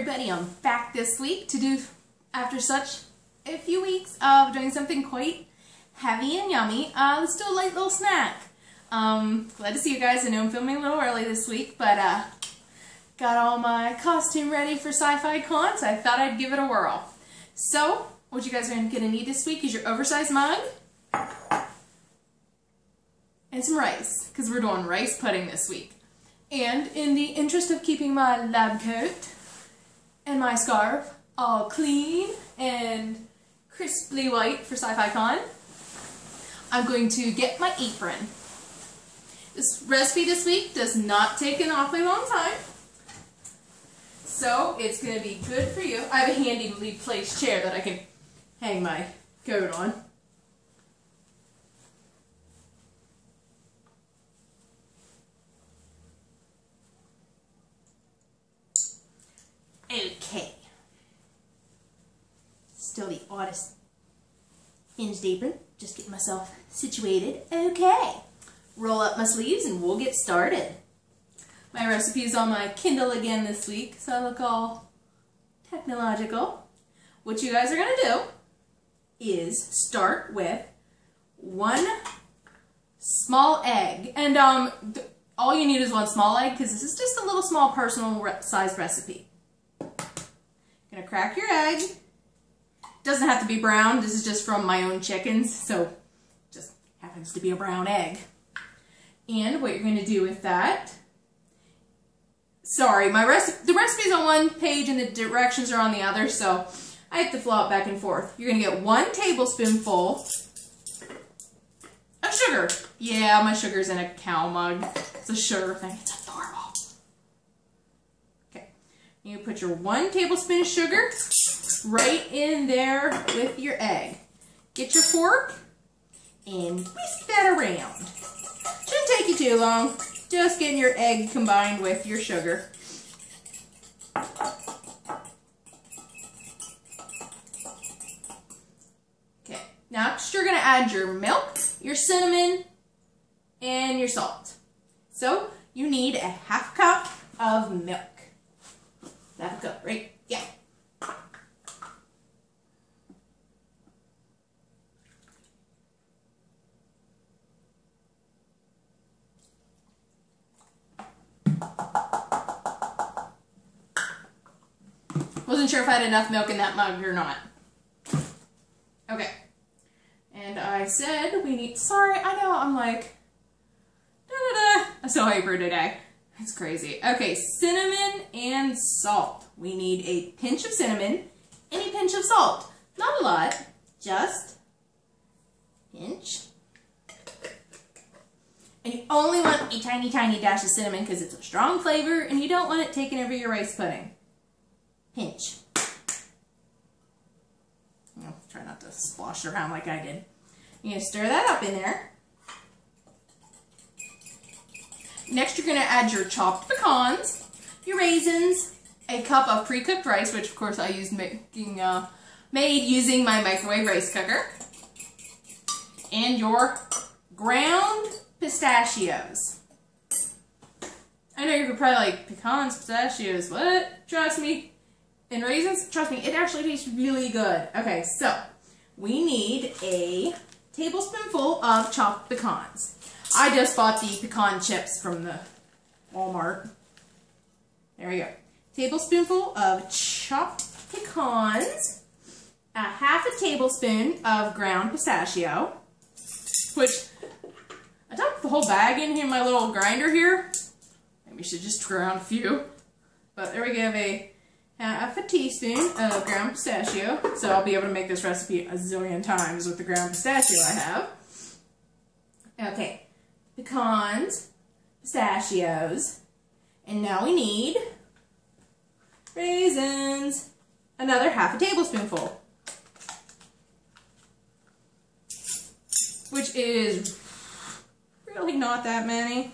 everybody, I'm back this week to do, after such a few weeks of doing something quite heavy and yummy, let's do a light little snack. Glad to see you guys. I know I'm filming a little early this week, but got all my costume ready for Sci-Fi Con, so I thought I'd give it a whirl. So, what you guys are going to need this week is your oversized mug and some rice, because we're doing rice pudding this week. And in the interest of keeping my lab coat and my scarf all clean and crisply white for Sci-Fi Con, I'm going to get my apron. This recipe this week does not take an awfully long time, so it's going to be good for you. I have a handy placed chair that I can hang my coat on. Okay. Still the oddest hinged apron. Just getting myself situated. Okay. Roll up my sleeves and we'll get started. My recipe is on my Kindle again this week, so I look all technological. What you guys are going to do is start with one small egg. And all you need is one small egg, because this is just a little small personal sized recipe. Gonna crack your egg. Doesn't have to be brown. This is just from my own chickens, so just happens to be a brown egg. And what you're gonna do with that, sorry, the recipe's on one page and the directions are on the other, so I have to flow it back and forth. You're gonna get 1 tablespoonful of sugar. Yeah, my sugar's in a cow mug. It's a sugar thing. It's adorable. You put your 1 tablespoon of sugar right in there with your egg. Get your fork and whisk that around. Shouldn't take you too long. Just getting your egg combined with your sugar. Okay, next you're going to add your milk, your cinnamon, and your salt. So you need a 1/2 cup of milk. Half a cup, right? Yeah. Wasn't sure if I had enough milk in that mug or not. Okay. And I said we need, sorry, I know, I'm like, da-da-da. I'm so hyper today. It's crazy. Okay, cinnamon and salt. We need a pinch of cinnamon and a pinch of salt. Not a lot, just a pinch. And you only want a tiny, tiny dash of cinnamon because it's a strong flavor and you don't want it taken over your rice pudding. Pinch. Try not to slosh around like I did. You're going to stir that up in there. Next, you're going to add your chopped pecans, your raisins, a cup of pre-cooked rice, which of course I used made using my microwave rice cooker, and your ground pistachios. I know you're probably like, pecans, pistachios, what? Trust me. And raisins, trust me, it actually tastes really good. Okay, so we need a tablespoonful of chopped pecans. I just bought the pecan chips from the Walmart. There we go. Tablespoonful of chopped pecans, a 1/2 tablespoon of ground pistachio, which I dumped the whole bag in here in my little grinder here. Maybe we should just ground a few. But there we go, a 1/2 teaspoon of ground pistachio. So I'll be able to make this recipe a zillion times with the ground pistachio I have. Okay. Pecans, pistachios, and now we need raisins, another 1/2 tablespoonful, which is really not that many.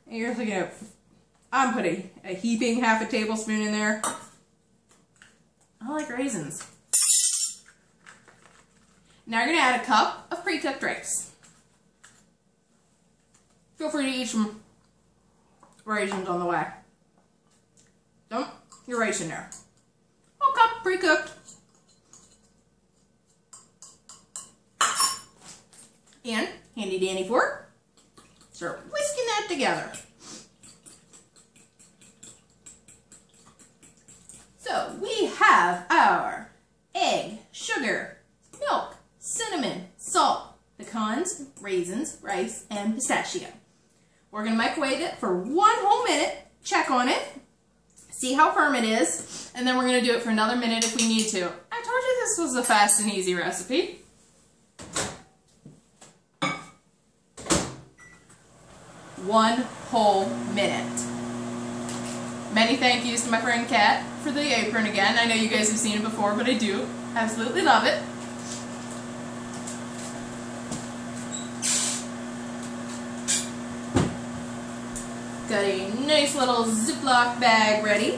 You're looking at, I'm putting a heaping 1/2 tablespoon in there. I like raisins. Now you're going to add a cup of pre-cooked rice. Feel free to eat some raisins on the way. Dump your rice in there. cup pre-cooked. And handy dandy fork. Start whisking that together. So we have our egg, sugar, milk, cinnamon, salt, pecans, raisins, rice, and pistachio. We're going to microwave it for 1 whole minute, check on it, see how firm it is, and then we're going to do it for another minute if we need to. I told you this was a fast and easy recipe. One whole minute. Many thank yous to my friend Kat for the apron again. I know you guys have seen it before, but I do absolutely love it. Got a nice little Ziploc bag ready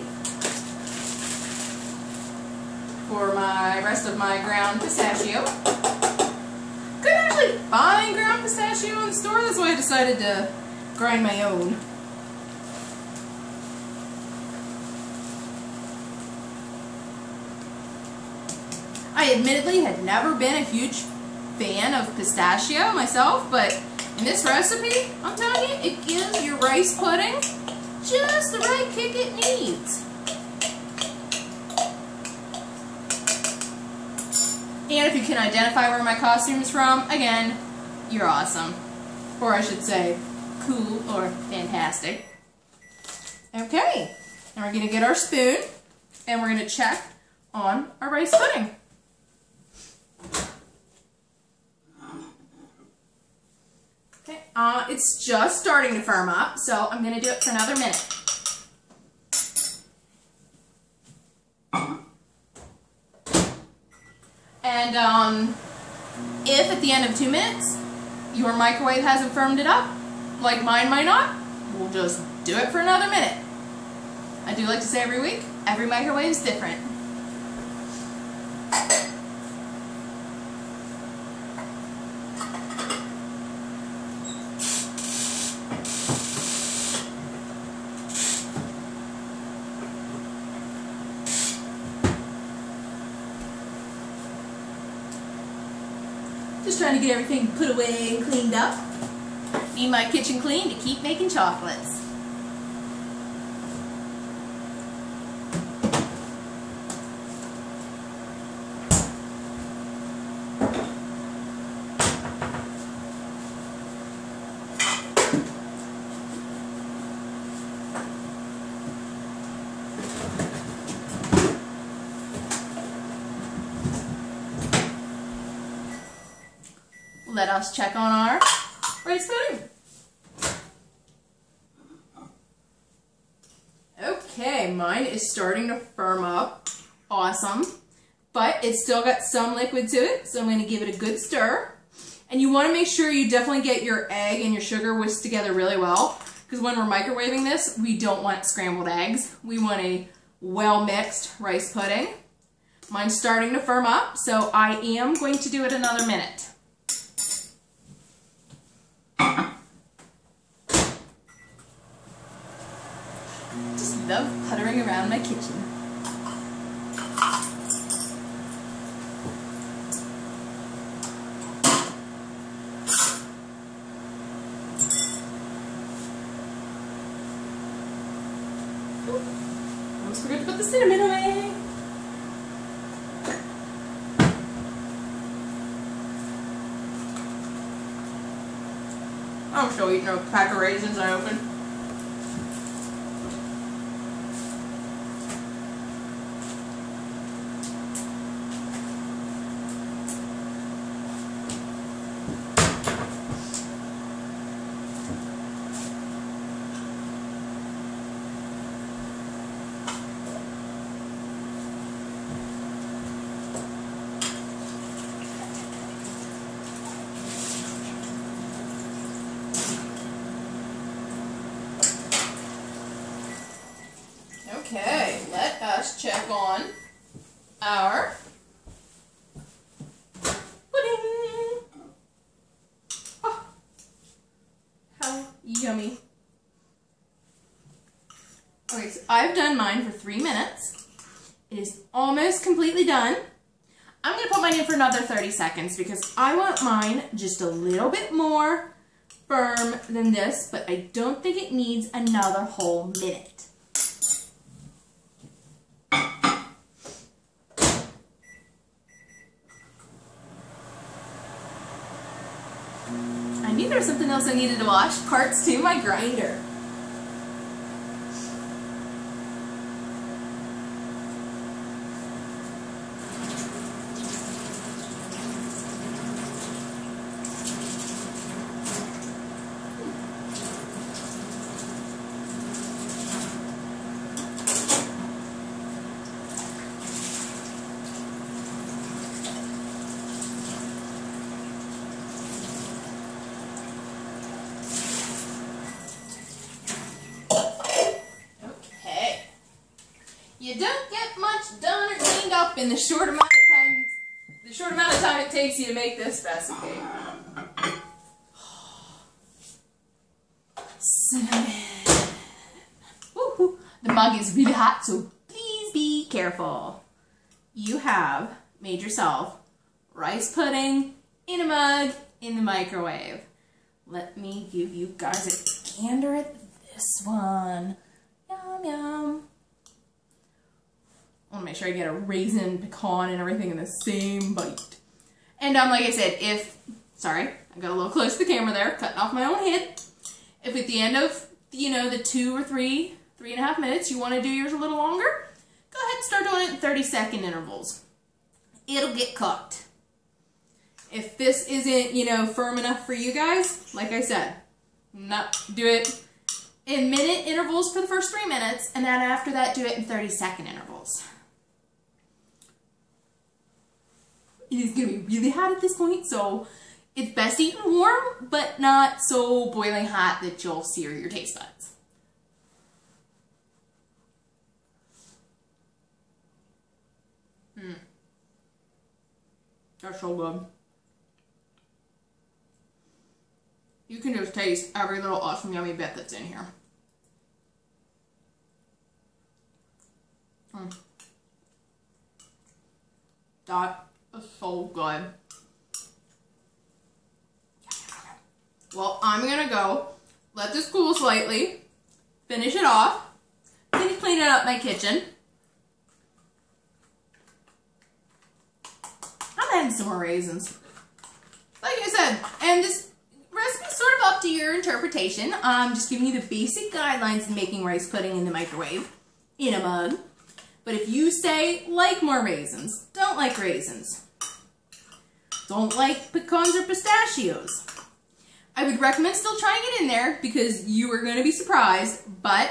for my rest of my ground pistachio. Couldn't actually find ground pistachio in the store, that's why I decided to grind my own. I admittedly had never been a huge fan of pistachio myself, but in this recipe, I'm telling you, it gives your rice pudding just the right kick it needs. And if you can identify where my costume is from, again, you're awesome. Or I should say, cool or fantastic. Okay, now we're going to get our spoon and we're going to check on our rice pudding. Okay, it's just starting to firm up, so I'm going to do it for another minute. And if at the end of 2 minutes your microwave hasn't firmed it up, like mine might not, we'll just do it for another minute. I do like to say every week, every microwave is different. Just trying to get everything put away and cleaned up. Need my kitchen clean to keep making chocolates. Let us check on our rice pudding. Okay, mine is starting to firm up. Awesome. But it's still got some liquid to it, so I'm going to give it a good stir. And you want to make sure you definitely get your egg and your sugar whisked together really well, because when we're microwaving this, we don't want scrambled eggs. We want a well-mixed rice pudding. Mine's starting to firm up, so I am going to do it another minute. Just love puttering around my kitchen. Almost forgot to put the cinnamon away. I'm still eating a pack of raisins I opened. Okay, let us check on our pudding. Oh, how yummy. Okay, so I've done mine for 3 minutes. It is almost completely done. I'm going to put mine in for another 30 seconds because I want mine just a little bit more firm than this, but I don't think it needs another whole minute. I knew there was something else I needed to wash. Parts to my grinder. You don't get much done or cleaned up in the short amount of time it takes you to make this recipe. Cinnamon. Woo-hoo. The mug is really hot, so please be careful. You have made yourself rice pudding in a mug in the microwave. Let me give you guys a gander at this one. Yum, yum. I want to make sure I get a raisin, pecan, and everything in the same bite. And like I said, sorry, I got a little close to the camera there, cutting off my own head. If at the end of, the 2 or 3.5 minutes, you want to do yours a little longer, go ahead and start doing it in 30-second intervals. It'll get cooked. If this isn't, firm enough for you guys, like I said, do it in minute intervals for the first 3 minutes, and then after that, do it in 30-second intervals. It is going to be really hot at this point, so it's best eaten warm, but not so boiling hot that you'll sear your taste buds. That's so good. You can just taste every little awesome yummy bit that's in here. That is so good. Well, I'm gonna go let this cool slightly, finish it off, finish cleaning up my kitchen. I'm adding some more raisins. Like I said, and this recipe is sort of up to your interpretation. I'm just giving you the basic guidelines in making rice pudding in the microwave in a mug. But if you say, like more raisins, don't like raisins, don't like pecans or pistachios, I would recommend still trying it in there because you are going to be surprised, but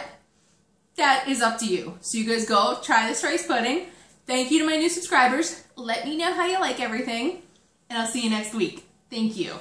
that is up to you. So you guys go try this rice pudding. Thank you to my new subscribers. Let me know how you like everything, and I'll see you next week. Thank you.